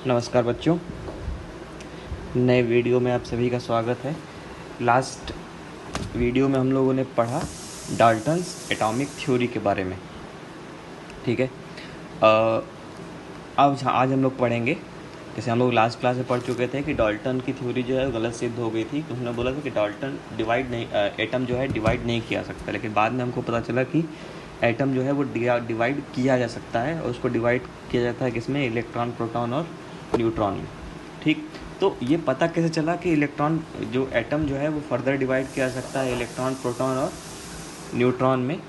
नमस्कार बच्चों, नए वीडियो में आप सभी का स्वागत है। लास्ट वीडियो में हम लोगों ने पढ़ा डाल्टन्स एटॉमिक थ्योरी के बारे में। ठीक है, अब आज हम लोग पढ़ेंगे, जैसे हम लोग लास्ट क्लास में पढ़ चुके थे कि डाल्टन की थ्योरी जो है गलत सिद्ध हो गई थी। तो हमने बोला था कि डाल्टन एटम जो है डिवाइड नहीं किया सकता, लेकिन बाद में हमको पता चला कि एटम जो है वो डिवाइड किया जा सकता है, और उसको डिवाइड किया जाता है किसमें, इलेक्ट्रॉन, प्रोटॉन और न्यूट्रॉन में। ठीक, तो ये पता कैसे चला कि इलेक्ट्रॉन जो एटम जो है वो फर्दर डिवाइड किया जा सकता है इलेक्ट्रॉन, प्रोटॉन और न्यूट्रॉन में।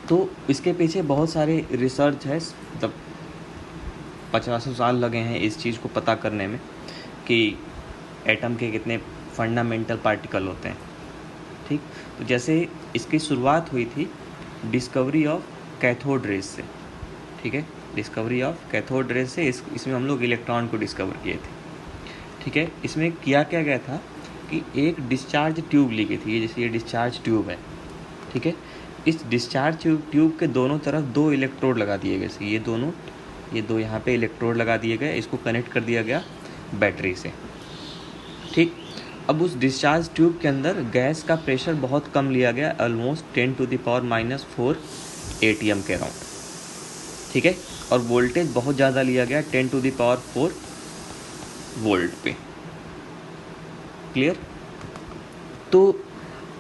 तो इसके पीछे बहुत सारे रिसर्च है, मतलब 50 साल लगे हैं इस चीज़ को पता करने में कि एटम के कितने फंडामेंटल पार्टिकल होते हैं। ठीक, तो जैसे इसकी शुरुआत हुई थी डिस्कवरी ऑफ कैथोड रेज से। ठीक है, डिस्कवरी ऑफ कैथोड रेज से इसमें हम लोग इलेक्ट्रॉन को डिस्कवर किए थे। ठीक है, इसमें किया क्या गया था कि एक डिस्चार्ज ट्यूब ली गई थी, ये जैसे ये डिस्चार्ज ट्यूब है। ठीक है, इस डिस्चार्ज ट्यूब के दोनों तरफ 2 इलेक्ट्रोड लगा दिए गए। ये दो यहाँ पे इलेक्ट्रोड लगा दिए गए, इसको कनेक्ट कर दिया गया बैटरी से। ठीक, अब उस डिस्चार्ज ट्यूब के अंदर गैस का प्रेशर बहुत कम लिया गया, ऑलमोस्ट 10⁻⁻⁴ ATM के अराउंड। ठीक है, और वोल्टेज बहुत ज़्यादा लिया गया, 10⁻⁴ वोल्ट पे। क्लियर? तो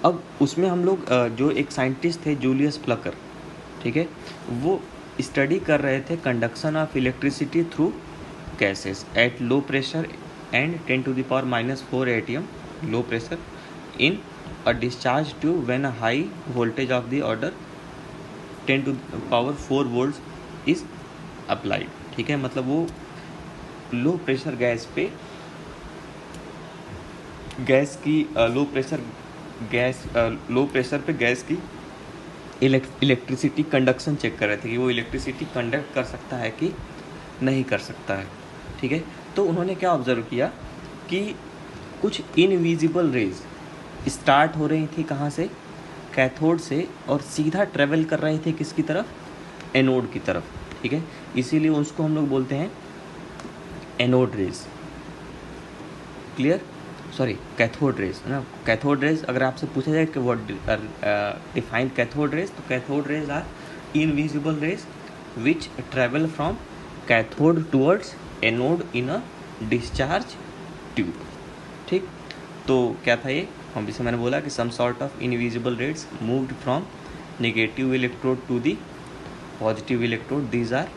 अब उसमें हम लोग जो एक साइंटिस्ट थे जूलियस प्लकर, ठीक है, वो स्टडी कर रहे थे conduction of electricity through gases at low pressure and 10⁻⁻⁴ ATM low pressure in a discharge tube when a high voltage of the order 10⁻⁴ volt is applied. ठीक है, मतलब वो लो प्रेशर गैस पे गैस की low pressure पे gas की electricity conduction check कर रहे थे कि वो इलेक्ट्रिसिटी कंडक्ट कर सकता है कि नहीं कर सकता है। ठीक है, तो उन्होंने क्या ऑब्जर्व किया कि कुछ इनविजिबल रेज स्टार्ट हो रही थी, कहाँ से, कैथोड से, और सीधा ट्रेवल कर रहे थे किसकी तरफ, एनोड की तरफ। ठीक है, इसीलिए उसको हम लोग बोलते हैं anode rays. Clear? Sorry, cathode rays है ना। कैथोड रेज अगर आपसे पूछा जाए कि व्हाट डिफाइन कैथोड रेज, तो cathode rays are invisible rays which travel from cathode towards anode in a discharge tube. ठीक, तो क्या था ये, हम जैसे मैंने बोला कि some sort of invisible rays moved from negative electrode to the positive electrode, these are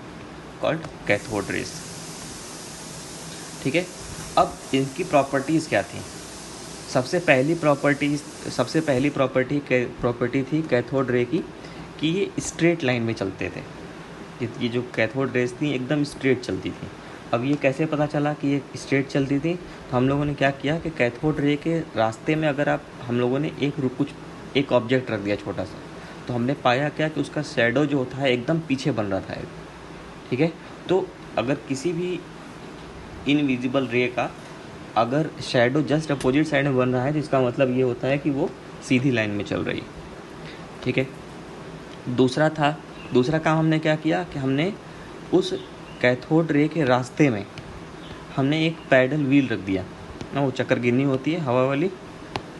called cathode rays. ठीक है, अब इनकी प्रॉपर्टीज़ क्या थी। सबसे पहली प्रॉपर्टी थी कैथोड रे की कि ये स्ट्रेट लाइन में चलते थे। ये जो कैथोड रेज थी एकदम स्ट्रेट चलती थी। अब ये कैसे पता चला कि ये स्ट्रेट चलती थी, तो हम लोगों ने क्या किया कि कैथोड रे के रास्ते में अगर हम लोगों ने एक ऑब्जेक्ट रख दिया छोटा सा, तो हमने पाया क्या कि उसका शैडो जो होता है एकदम पीछे बन रहा था। ठीक है, तो अगर किसी भी इनविजिबल रे का अगर शैडो जस्ट अपोजिट साइड में बन रहा है, तो इसका मतलब ये होता है कि वो सीधी लाइन में चल रही है। ठीक है, दूसरा काम हमने क्या किया कि हमने उस कैथोड रे के रास्ते में हमने एक पैडल व्हील रख दिया ना, वो चक्कर होती है हवा वाली,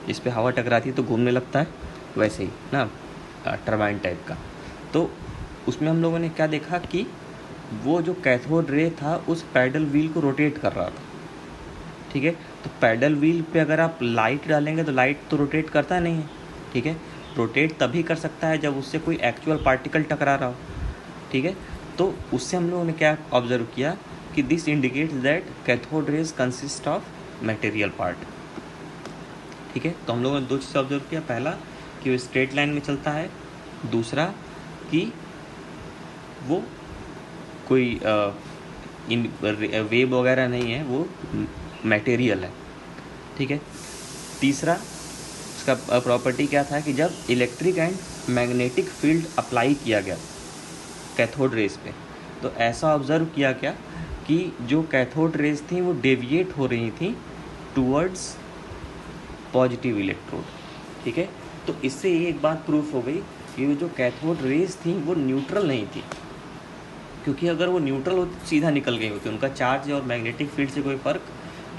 इस पर हवा टकराती है तो घूमने लगता है, वैसे ही ना, टरबाइन टाइप का। तो उसमें हम लोगों ने क्या देखा कि वो जो कैथोड रे था उस पैडल व्हील को रोटेट कर रहा था। ठीक है, तो पैडल व्हील पे अगर आप लाइट डालेंगे तो लाइट तो रोटेट करता नहीं है। ठीक है, रोटेट तभी कर सकता है जब उससे कोई एक्चुअल पार्टिकल टकरा रहा हो। ठीक है, तो उससे हम लोगों ने क्या ऑब्जर्व किया कि this indicates that cathode rays consist of material part. ठीक है, तो हम लोगों ने 2 चीज़ ऑब्जर्व किया, पहला कि वो स्ट्रेट लाइन में चलता है, दूसरा कि वो कोई वेव वगैरह नहीं है, वो मटेरियल है। ठीक है, तीसरा इसका प्रॉपर्टी क्या था कि जब electric and magnetic field apply किया गया कैथोड रेज पे, तो ऐसा ऑब्जर्व किया गया कि जो कैथोड रेज थी वो डेविएट हो रही थी टूवर्ड्स पॉजिटिव इलेक्ट्रोड। ठीक है, तो इससे ये एक बात प्रूफ हो गई कि वो जो कैथोड रेज थी वो न्यूट्रल नहीं थी। क्योंकि अगर वो न्यूट्रल होती तो सीधा निकल गई होती, उनका चार्ज और मैग्नेटिक फील्ड से कोई फ़र्क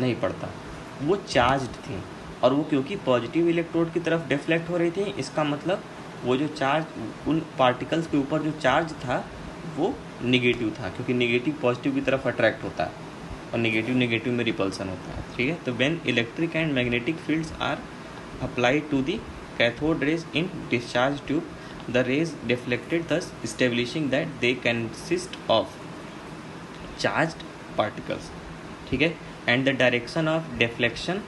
नहीं पड़ता। वो चार्ज्ड थी और वो क्योंकि पॉजिटिव इलेक्ट्रोड की तरफ डिफ्लेक्ट हो रही थी, इसका मतलब वो जो चार्ज उन पार्टिकल्स के ऊपर जो चार्ज था वो निगेटिव था, क्योंकि निगेटिव पॉजिटिव की तरफ अट्रैक्ट होता है और निगेटिव निगेटिव में रिपल्सन होता है। ठीक है, तो when electric and magnetic fields are applied to the cathode rays in discharge tube, the rays deflected, thus establishing that they consist of charged particles. ठीक है, and the direction of deflection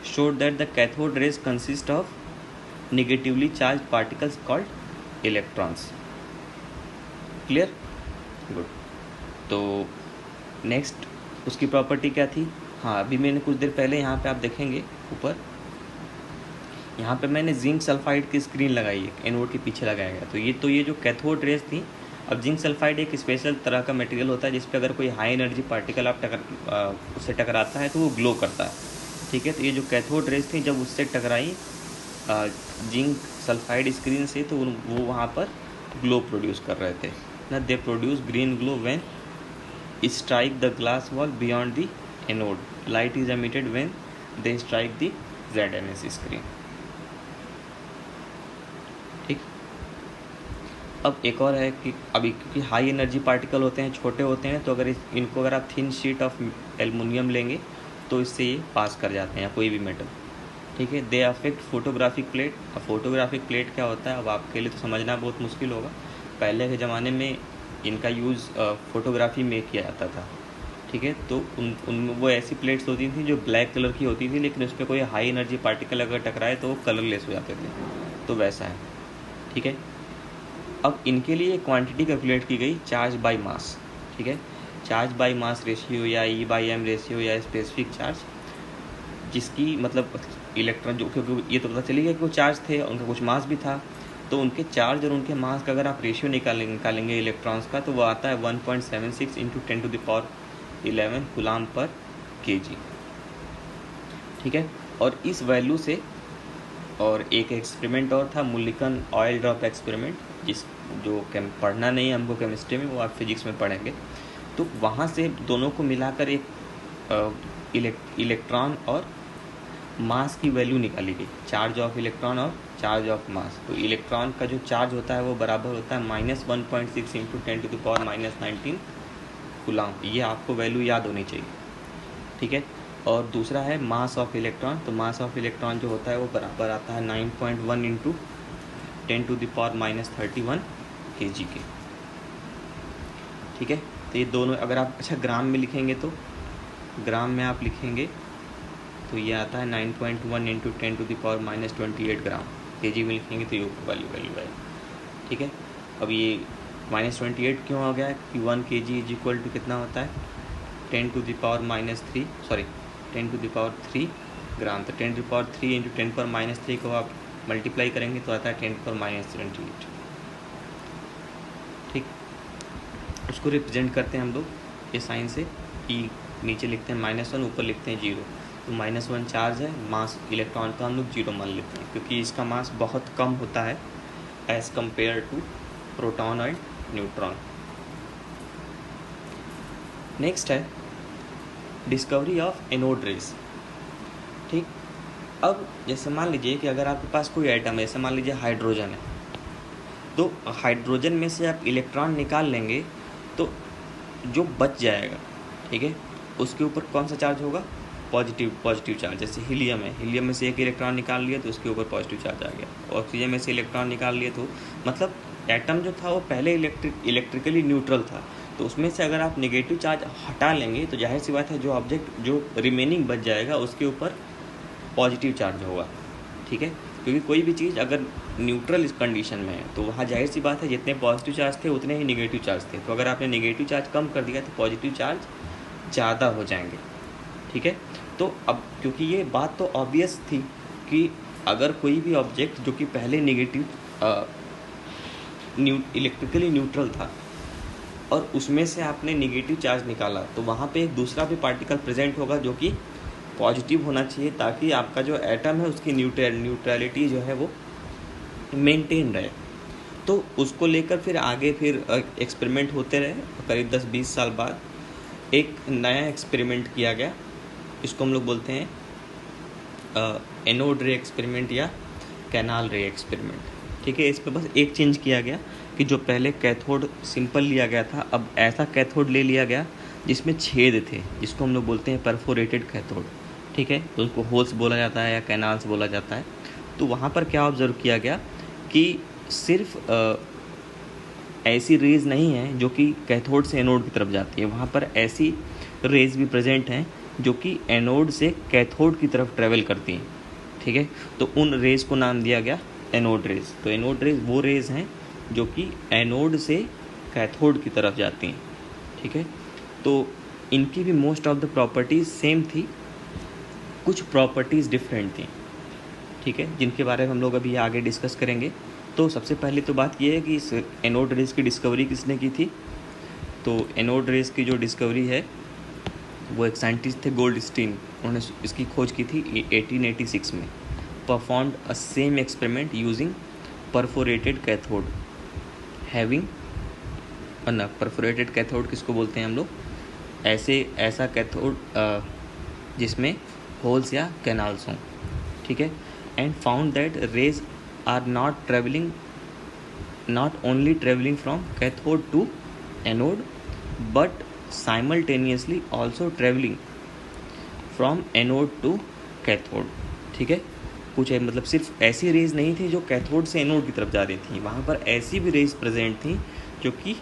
showed that the cathode rays consist of negatively charged particles called electrons. Clear? Good. तो next उसकी property क्या थी? हाँ, अभी मैंने कुछ देर पहले यहाँ पे आप देखेंगे ऊपर, यहाँ पे मैंने जिंक सल्फाइड की स्क्रीन लगाई है, एनोड के पीछे लगाया गया। तो ये जो कैथोड रेज थी, अब जिंक सल्फाइड एक स्पेशल तरह का मटेरियल होता है जिस पे अगर कोई हाई एनर्जी पार्टिकल आप उससे टकराता है तो वो ग्लो करता है। ठीक है, तो ये जो कैथोड रेज थी जब उससे टकराई जिंक सल्फाइड स्क्रीन से, तो वो वहाँ पर ग्लो प्रोड्यूस कर रहे थे ना। They produce green glow when strike the glass wall beyond the anode. Light is emitted when they strike the ZNS screen. ठीक, अब एक और है कि अभी क्योंकि हाई एनर्जी पार्टिकल होते हैं, छोटे होते हैं, तो इनको अगर आप थिन शीट ऑफ एल्युमिनियम लेंगे तो इससे ये पास कर जाते हैं, या कोई भी मेटल। ठीक है, दे अफेक्ट फोटोग्राफिक प्लेट। अब फोटोग्राफिक प्लेट क्या होता है, अब आपके लिए तो समझना बहुत मुश्किल होगा। पहले के ज़माने में इनका यूज़ फोटोग्राफी में किया जाता था। ठीक है, तो उन वो ऐसी प्लेट्स होती थी जो ब्लैक कलर की होती थी, लेकिन उस पर कोई हाई एनर्जी पार्टिकल अगर टकराए तो वो कलरलेस हो जाते थे, तो वैसा है। ठीक है, अब इनके लिए क्वांटिटी कैलकुलेट की गई चार्ज बाय मास। ठीक है, चार्ज बाय मास रेशियो या E/m रेशियो या स्पेसिफिक चार्ज, जिसकी मतलब इलेक्ट्रॉन जो, क्योंकि ये तो पता चलेगा कि वो चार्ज थे, उनका कुछ मास भी था, तो उनके चार्ज और उनके मास का अगर आप रेशियो निकालेंगे इलेक्ट्रॉन्स का, तो वो आता है 1.76 × 10⁻11 कूलाम पर kg। ठीक है, और इस वैल्यू से, और एक एक्सपेरिमेंट और था मुल्लिकन ऑयल ड्रॉप एक्सपेरिमेंट, जो पढ़ना नहीं है हमको केमिस्ट्री में, वो आप फिजिक्स में पढ़ेंगे। तो वहाँ से दोनों को मिलाकर एक इलेक्ट्रॉन और मास की वैल्यू निकाली गई, चार्ज ऑफ इलेक्ट्रॉन और चार्ज ऑफ मास। तो इलेक्ट्रॉन का जो चार्ज होता है वो बराबर होता है -1.6 × 10⁻19 कूलाम। ये आपको वैल्यू याद होनी चाहिए। ठीक है, और दूसरा है मास ऑफ इलेक्ट्रॉन। तो मास ऑफ इलेक्ट्रॉन जो होता है वो बराबर आता है 9.1 × 10⁻31 kg के। ठीक है, तो ये दोनों अगर आप ग्राम में लिखेंगे, तो ग्राम में आप लिखेंगे तो ये आता है 9.1 × 10⁻28 ग्राम। kg में लिखेंगे तो ये वैल्यू आएगी। ठीक है, अब ये -28 क्यों आ गया? कि 1 kg = कितना होता है? 10⁻3 ग्राम। तो 10⁻3 × 10⁻³ को आप मल्टीप्लाई करेंगे तो आता है 10⁻78। ठीक, उसको रिप्रेजेंट करते हैं हम लोग ये साइन से, कि नीचे लिखते हैं -1, ऊपर लिखते हैं 0। तो -1 चार्ज है, मास इलेक्ट्रॉन का हम लोग 0 मान लेते हैं, क्योंकि इसका मास बहुत कम होता है as compared to proton and neutron. Next है डिस्कवरी ऑफ एनोड रेज। ठीक, अब जैसे मान लीजिए कि अगर आपके पास कोई आइटम है, जैसे मान लीजिए हाइड्रोजन है, तो हाइड्रोजन में से आप इलेक्ट्रॉन निकाल लेंगे तो जो बच जाएगा, ठीक है, उसके ऊपर कौन सा चार्ज होगा? Positive charge. जैसे हीलियम है, हीलियम में से एक इलेक्ट्रॉन निकाल लिया तो उसके ऊपर पॉजिटिव चार्ज आ गया। ऑक्सीजन में से इलेक्ट्रॉन निकाल लिए तो मतलब एटम जो था वो पहले इलेक्ट्रिकली न्यूट्रल था, तो उसमें से अगर आप नेगेटिव चार्ज हटा लेंगे तो जाहिर सी बात है जो ऑब्जेक्ट जो रिमेनिंग बच जाएगा उसके ऊपर पॉजिटिव चार्ज होगा। ठीक है, क्योंकि कोई भी चीज़ अगर न्यूट्रल इस कंडीशन में है तो वहाँ जाहिर सी बात है जितने पॉजिटिव चार्ज थे उतने ही नेगेटिव चार्ज थे। तो अगर आपने नेगेटिव चार्ज कम कर दिया तो पॉजिटिव चार्ज ज़्यादा हो जाएंगे। ठीक है, तो अब क्योंकि ये बात तो ऑब्वियस थी कि अगर कोई भी ऑब्जेक्ट जो कि पहले इलेक्ट्रिकली न्यूट्रल था और उसमें से आपने नेगेटिव चार्ज निकाला तो वहाँ पे एक दूसरा भी पार्टिकल प्रेजेंट होगा जो कि पॉजिटिव होना चाहिए, ताकि आपका जो एटम है उसकी न्यूट्रलिटी जो है वो मेंटेन रहे। तो उसको लेकर फिर आगे फिर एक्सपेरिमेंट होते रहे। करीब 10-20 साल बाद एक नया एक्सपेरिमेंट किया गया, इसको हम लोग बोलते हैं एनोड रे एक्सपेरिमेंट या कैनाल रे एक्सपेरिमेंट। ठीक है, इस पर बस एक चेंज किया गया कि जो पहले कैथोड सिंपल लिया गया था, अब ऐसा कैथोड ले लिया गया जिसमें छेद थे, जिसको हम लोग बोलते हैं परफोरेटेड कैथोड। ठीक है, तो उसको होल्स बोला जाता है या कैनाल्स बोला जाता है। तो वहाँ पर क्या ऑब्जर्व किया गया कि सिर्फ ऐसी रेज नहीं है जो कि कैथोड से एनोड की तरफ जाती है, वहाँ पर ऐसी रेज भी प्रेजेंट हैं जो कि एनोड से कैथोड की तरफ ट्रेवल करती हैं। ठीक है, तो उन रेज को नाम दिया गया एनोड रेज। तो एनोड रेज वो रेज हैं जो कि एनोड से कैथोड की तरफ जाती हैं। ठीक है, तो इनकी भी most of the properties same थी, कुछ प्रॉपर्टीज़ डिफरेंट थी। ठीक है, जिनके बारे में हम लोग अभी आगे डिस्कस करेंगे। तो सबसे पहले तो बात यह है कि इस एनोड रेज की डिस्कवरी किसने की थी। तो एनोड रेज की जो डिस्कवरी है वो एक साइंटिस्ट थे गोल्डस्टीन, उन्होंने इसकी खोज की थी 1886 में। परफॉर्म्ड अ same experiment using perforated cathode having perforated cathode किसको बोलते हैं हम लोग, ऐसा कैथोड जिसमें होल्स या कैनाल्स हों। ठीक है, and found that rays are not only travelling from cathode to anode but simultaneously also travelling from anode to cathode. ठीक है, कुछ है मतलब सिर्फ ऐसी रेज नहीं थी जो कैथोड से एनोड की तरफ जा रही थी, वहाँ पर ऐसी भी रेज प्रेजेंट थी जो कि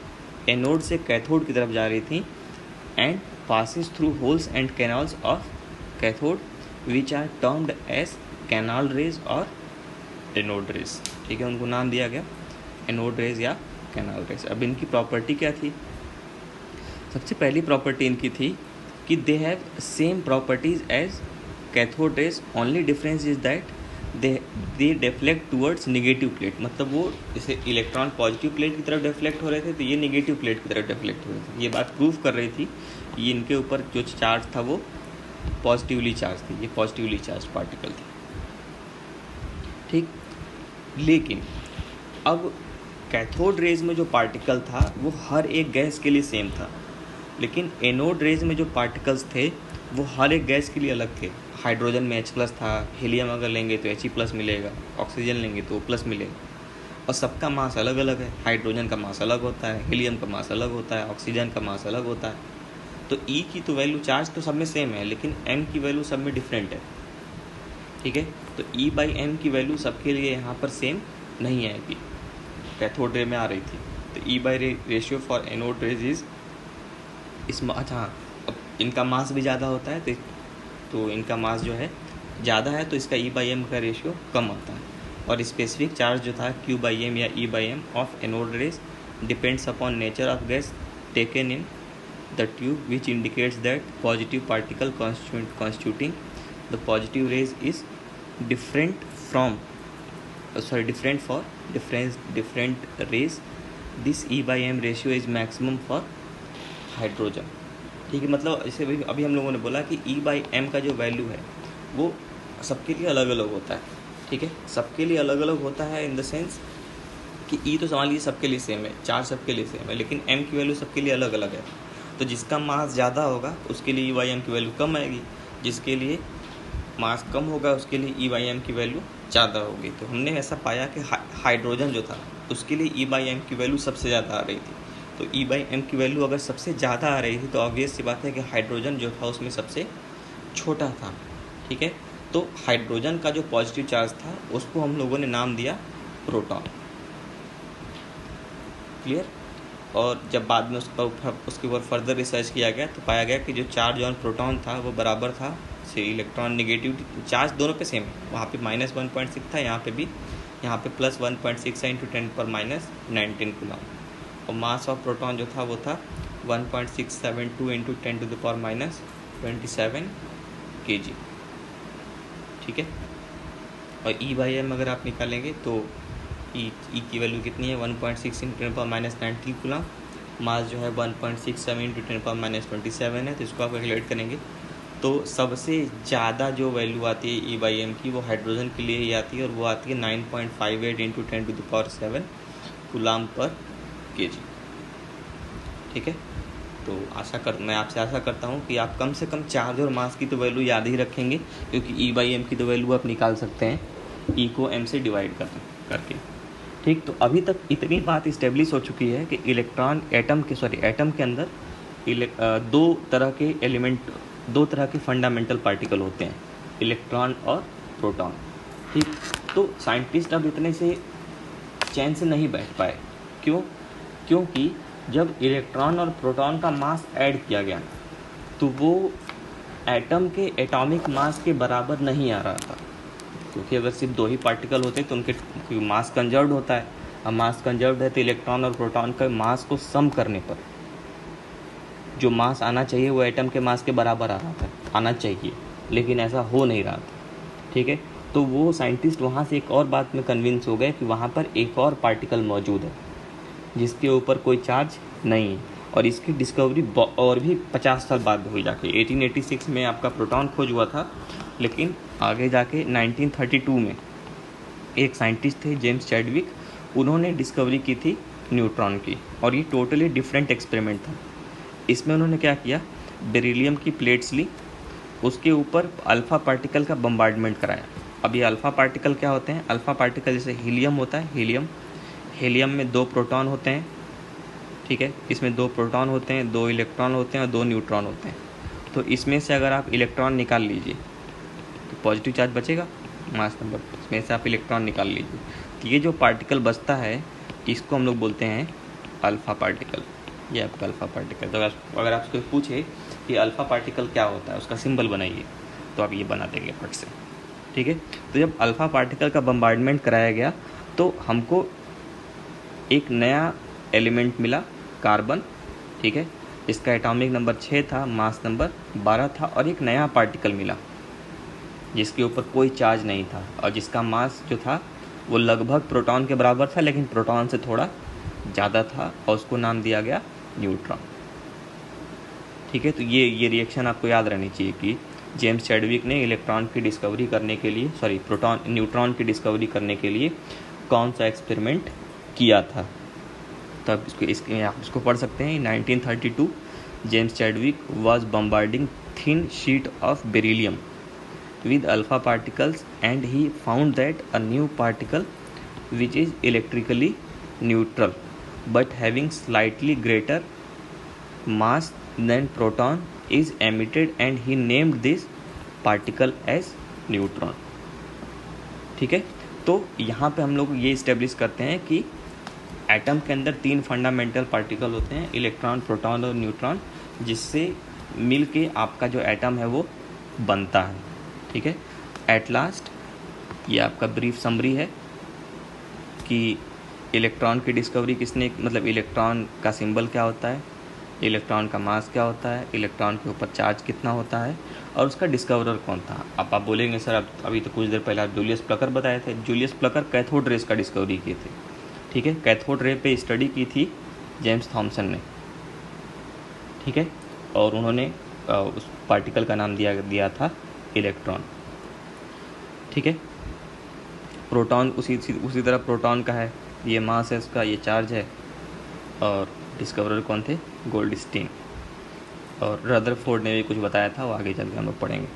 एनोड से कैथोड की तरफ जा रही थी and passes through holes and canals of cathode which are termed as canal rays or anode rays। ठीक है, उनको नाम दिया गया एनोड रेज या कैनाल रेज। अब इनकी प्रॉपर्टी क्या थी। सबसे पहली प्रॉपर्टी इनकी थी कि they have same properties as cathode rays, only difference is that they deflect towards negative plate. मतलब वो जैसे इलेक्ट्रॉन पॉजिटिव प्लेट की तरफ डिफ्लेक्ट हो रहे थे तो ये नेगेटिव प्लेट की तरफ डिफ्लेक्ट हो रहे थे। ये बात प्रूव कर रही थी ये इनके ऊपर जो चार्ज था वो पॉजिटिवली चार्ज थी, ये पॉजिटिवली चार्ज पार्टिकल थी। ठीक, लेकिन अब कैथोड रेज में जो पार्टिकल था वो हर एक गैस के लिए सेम था, लेकिन एनोड रेज में जो पार्टिकल्स थे वो हर एक गैस के लिए अलग थे। हाइड्रोजन में H+ था, हीलियम अगर लेंगे तो He+ मिलेगा, ऑक्सीजन लेंगे तो O+ मिलेगा, और सबका मास अलग अलग है। हाइड्रोजन का मास अलग होता है, हीलियम का मास अलग होता है, ऑक्सीजन का मास अलग होता है। तो E की तो वैल्यू, चार्ज तो सब में सेम है, लेकिन M की वैल्यू सब में डिफरेंट है। ठीक है, तो E/m की वैल्यू सबके लिए यहाँ पर सेम नहीं आएगी, कैथोड रे में आ रही थी। तो E/रेशियो फॉर एनोड रेज इज इसमें, अच्छा अब इनका मास भी ज़्यादा होता है तो इनका मास जो है ज़्यादा है तो इसका E/m का रेशियो कम आता है। और स्पेसिफिक चार्ज जो था Q/m या E/m of anode raise depends upon nature of gas taken in the tube which indicates that positive particle constituting the positive rays is different for different rays. This E/m ratio is maximum for hydrogen. ठीक है, मतलब जैसे अभी हम लोगों ने बोला कि E/m का जो वैल्यू है वो सबके लिए अलग अलग होता है। ठीक है, सबके लिए अलग अलग होता है इन द सेंस कि E तो मान लीजिए सबके लिए सेम है, चार्ज सबके लिए सेम है, लेकिन M की वैल्यू सबके लिए अलग अलग है। तो जिसका मास ज़्यादा होगा उसके लिए E/m की वैल्यू कम आएगी, जिसके लिए मास कम होगा उसके लिए E/m की वैल्यू ज़्यादा होगी। तो हमने ऐसा पाया कि हाइड्रोजन जो था उसके लिए E/m की वैल्यू सबसे ज़्यादा आ रही थी। तो E/m की वैल्यू अगर सबसे ज़्यादा आ रही थी तो ऑब्वियस सी बात है कि हाइड्रोजन जो था उसमें सबसे छोटा था। ठीक है, तो हाइड्रोजन का जो पॉजिटिव चार्ज था उसको हम लोगों ने नाम दिया प्रोटॉन। क्लियर। और जब बाद में उसके ऊपर फर्दर रिसर्च किया गया तो पाया गया कि जो चार्ज ऑन प्रोटॉन था वो बराबर था से इलेक्ट्रॉन नेगेटिव चार्ज दोनों पे सेम है। वहाँ पे -1.6 था, यहाँ पे भी, यहाँ पे +1.6 है इंटू 10⁻19 कूलम। और मास ऑफ प्रोटॉन जो था वो था 1.672 इंटू 10⁻27 kg। ठीक है, और E/m अगर आप निकालेंगे तो E की वैल्यू कितनी है 1.6 इंटू 10⁻19 कूलम। मास जो है 1.67 इंटू 10⁻27 है। तो इसको आप कैलकुलेट करेंगे तो सबसे ज़्यादा जो वैल्यू आती है E/m की वो हाइड्रोजन के लिए ही आती है, और वो आती है 9.58 इंटू 10⁻7 कूलाम पर केजी। ठीक है, तो मैं आपसे आशा करता हूँ कि आप कम से कम चार्ज और मास की तो वैल्यू याद ही रखेंगे, क्योंकि E/m की तो वैल्यू आप निकाल सकते हैं E को m से डिवाइड करके। ठीक, तो अभी तक इतनी बात इस्टेब्लिश हो चुकी है कि एटम के अंदर दो तरह के फंडामेंटल पार्टिकल होते हैं, इलेक्ट्रॉन और प्रोटॉन। ठीक, तो साइंटिस्ट अब इतने से चैन से नहीं बैठ पाए। क्योंकि जब इलेक्ट्रॉन और प्रोटॉन का मास ऐड किया गया तो वो एटम के एटॉमिक मास के बराबर नहीं आ रहा था, क्योंकि अगर सिर्फ दो ही पार्टिकल होते तो उनके मास कंजर्व्ड होता है। अब मास कंजर्व्ड है तो इलेक्ट्रॉन और प्रोटॉन के मास को सम करने पर जो मास आना चाहिए वो एटम के मास के बराबर आना चाहिए, लेकिन ऐसा हो नहीं रहा था। ठीक है, तो वो साइंटिस्ट वहाँ से एक और बात में कन्विंस हो गए कि वहाँ पर एक और पार्टिकल मौजूद है जिसके ऊपर कोई चार्ज नहीं है, और इसकी डिस्कवरी और भी 50 साल बाद हुई जाके। 1886 में आपका प्रोटॉन खोज हुआ था, लेकिन आगे जाके 1932 में एक साइंटिस्ट थे जेम्स चैडविक, उन्होंने डिस्कवरी की थी न्यूट्रॉन की, और ये टोटली डिफरेंट एक्सपेरिमेंट था। इसमें उन्होंने क्या किया, बेरिलियम की प्लेट्स ली, उसके ऊपर अल्फ़ा पार्टिकल का बम्बार्डमेंट कराया। अब ये अल्फ़ा पार्टिकल क्या होते हैं? अल्फ़ा पार्टिकल जैसे हीलियम होता है, हीलियम में 2 प्रोटॉन होते हैं। ठीक है, इसमें 2 प्रोटॉन होते हैं, 2 इलेक्ट्रॉन होते हैं और 2 न्यूट्रॉन होते हैं। तो इसमें से अगर आप इलेक्ट्रॉन निकाल लीजिए तो पॉजिटिव चार्ज बचेगा मास नंबर, इसमें से आप इलेक्ट्रॉन निकाल लीजिए तो ये जो पार्टिकल बचता है इसको हम लोग बोलते हैं अल्फ़ा पार्टिकल। ये आपका अल्फ़ा पार्टिकल। तो अगर आपसे पूछे कि अल्फ़ा पार्टिकल क्या होता है, उसका सिंबल बनाइए, तो आप ये बना देंगे फट से। ठीक है, तो जब अल्फ़ा पार्टिकल का बम्बार्डमेंट कराया गया तो हमको एक नया एलिमेंट मिला, कार्बन। ठीक है, इसका एटॉमिक नंबर 6 था, मास नंबर 12 था, और एक नया पार्टिकल मिला जिसके ऊपर कोई चार्ज नहीं था और जिसका मास जो था वो लगभग प्रोटॉन के बराबर था, लेकिन प्रोटॉन से थोड़ा ज़्यादा था, और उसको नाम दिया गया न्यूट्रॉन। ठीक है, तो ये रिएक्शन आपको याद रहनी चाहिए कि जेम्स चैडविक ने न्यूट्रॉन की डिस्कवरी करने के लिए कौन सा एक्सपेरिमेंट किया था। तब आप इसको पढ़ सकते हैं। 1932 James Chadwick was bombarding thin sheet of beryllium with alpha particles, and he found that a new particle which is electrically neutral but having slightly greater mass than proton is emitted, and he named this particle as neutron। ठीक है, तो यहाँ पे हम लोग ये establish करते हैं कि एटम के अंदर 3 फंडामेंटल पार्टिकल होते हैं, इलेक्ट्रॉन, प्रोटॉन और न्यूट्रॉन, जिससे मिल के आपका जो एटम है वो बनता है। ठीक है, एट लास्ट ये आपका ब्रीफ समरी है कि इलेक्ट्रॉन की डिस्कवरी किसने, मतलब इलेक्ट्रॉन का सिंबल क्या होता है, इलेक्ट्रॉन का मास क्या होता है, इलेक्ट्रॉन के ऊपर चार्ज कितना होता है, और उसका डिस्कवरर कौन था। अब आप बोलेंगे सर अब अभी तो कुछ देर पहले आप जूलियस प्लकर बताए थे। जूलियस प्लकर कैथोड रेस का डिस्कवरी किए थे। ठीक है, कैथोड रे पे स्टडी की थी जेम्स थॉमसन ने। ठीक है, और उन्होंने उस पार्टिकल का नाम दिया था इलेक्ट्रॉन। ठीक है, प्रोटॉन उसी तरह प्रोटॉन का है, ये मास है उसका, ये चार्ज है, और डिस्कवरर कौन थे? गोल्डस्टीन। और रदरफोर्ड ने भी कुछ बताया था, वो आगे चल के हम लोग पढ़ेंगे।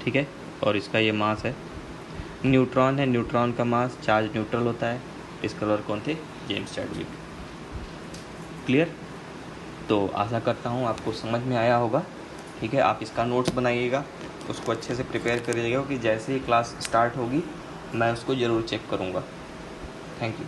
ठीक है, और इसका ये मास है। न्यूट्रॉन है, न्यूट्रॉन का मास, चार्ज न्यूट्रल होता है। डिस्कवरर कौन थे? James Chadwick. क्लियर? तो आशा करता हूँ आपको समझ में आया होगा। ठीक है, आप इसका नोट्स बनाइएगा, उसको अच्छे से प्रिपेयर करिएगा कि जैसे ही क्लास स्टार्ट होगी मैं उसको ज़रूर चेक करूँगा। Thank you.